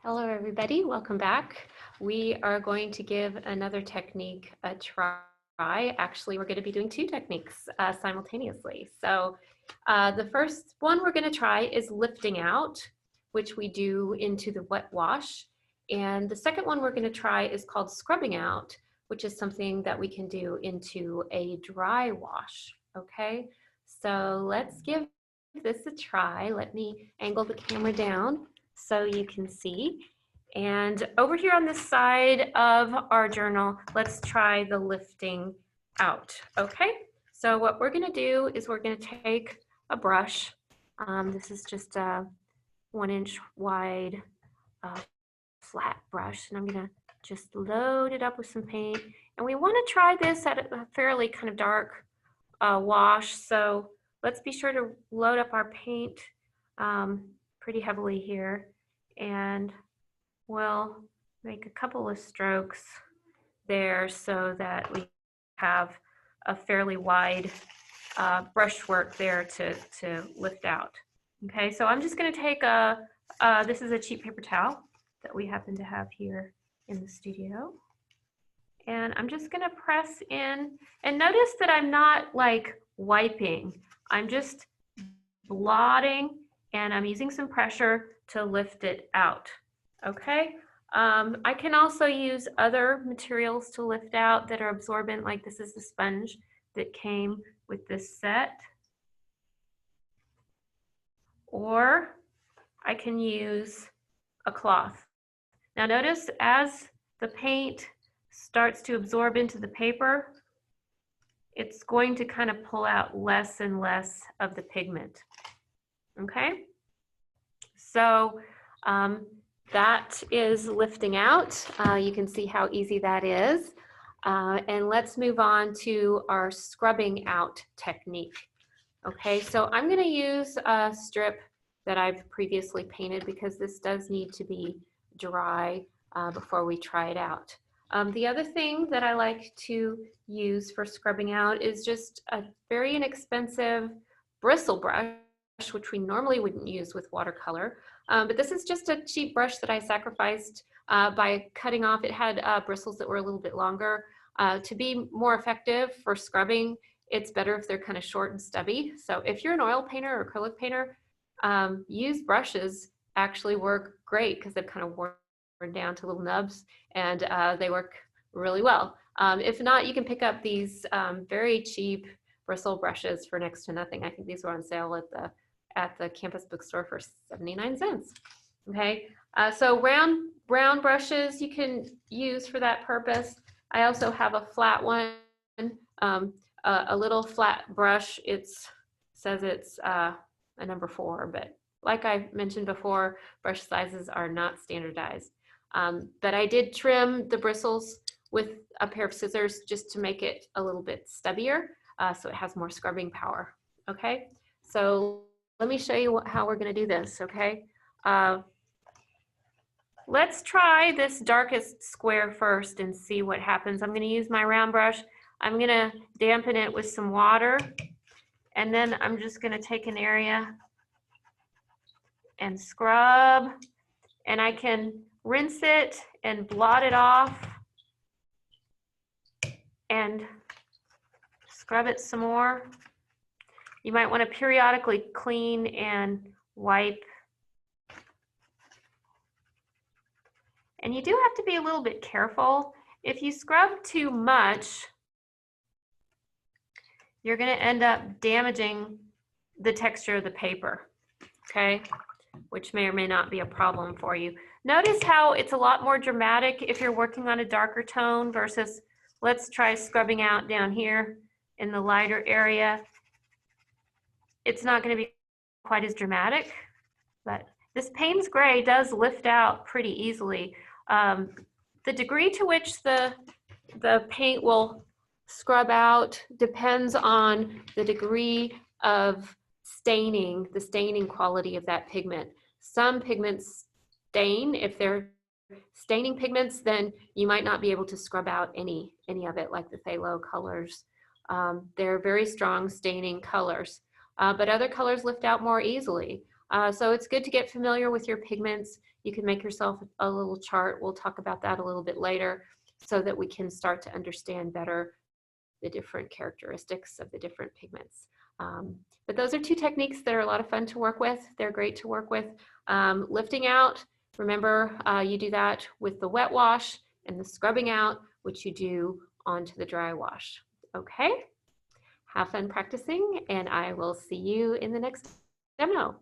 Hello, everybody. Welcome back. We are going to give another technique a try. Actually, we're going to be doing two techniques simultaneously. The first one we're going to try is lifting out, which we do into the wet wash. And the second one we're going to try is called scrubbing out, which is something that we can do into a dry wash. Okay, so let's give this a try. Let me angle the camera down so you can see. And over here on this side of our journal, let's try the lifting out, okay? So what we're gonna do is we're gonna take a brush. This is just a 1-inch wide flat brush, and I'm gonna just load it up with some paint. And we wanna try this at a fairly kind of dark wash, so let's be sure to load up our paint pretty heavily here. And we'll make a couple of strokes there so that we have a fairly wide brushwork there to lift out. Okay, so I'm just going to take this is a cheap paper towel that we happen to have here in the studio. And I'm just going to press in, and notice that I'm not like wiping. I'm just blotting, and I'm using some pressure to lift it out. Okay, I can also use other materials to lift out that are absorbent, like this is the sponge that came with this set. Or I can use a cloth. Now notice as the paint starts to absorb into the paper, it's going to kind of pull out less and less of the pigment. Okay, so that is lifting out. You can see how easy that is. And let's move on to our scrubbing out technique. Okay, so I'm going to use a strip that I've previously painted because this does need to be dry before we try it out. The other thing that I like to use for scrubbing out is just a very inexpensive bristle brush, which we normally wouldn't use with watercolor. But this is just a cheap brush that I sacrificed by cutting off. It had bristles that were a little bit longer. To be more effective for scrubbing, it's better if they're kind of short and stubby. So if you're an oil painter or acrylic painter, used brushes actually work great because they've kind of worn down to little nubs, and they work really well. If not, you can pick up these very cheap bristle brushes for next to nothing. I think these were on sale at the campus bookstore for 79 cents. Okay, so round brushes you can use for that purpose. I also have a flat one, a little flat brush. It says it's a number 4, but like I mentioned before, brush sizes are not standardized. But I did trim the bristles with a pair of scissors just to make it a little bit stubbier, so it has more scrubbing power. Okay, so let me show you how we're going to do this. Okay, let's try this darkest square first and see what happens. I'm going to use my round brush. I'm going to dampen it with some water, and then I'm just going to take an area and scrub, and I can rinse it and blot it off and scrub it some more. You might want to periodically clean and wipe. And you do have to be a little bit careful. If you scrub too much, you're going to end up damaging the texture of the paper, okay? Which may or may not be a problem for you. Notice how it's a lot more dramatic if you're working on a darker tone versus, let's try scrubbing out down here in the lighter area. It's not going to be quite as dramatic, but this Payne's Gray does lift out pretty easily. The degree to which the paint will scrub out depends on the degree of staining, the staining quality of that pigment. Some pigments stain. If they're staining pigments, then you might not be able to scrub out any of it, like the phthalo colors. They're very strong staining colors, but other colors lift out more easily. So it's good to get familiar with your pigments. You can make yourself a little chart. We'll talk about that a little bit later so that we can start to understand better the different characteristics of the different pigments. But those are two techniques that are a lot of fun to work with. They're great to work with. Lifting out, remember you do that with the wet wash, and the scrubbing out, which you do onto the dry wash. Okay? Have fun practicing, and I will see you in the next demo.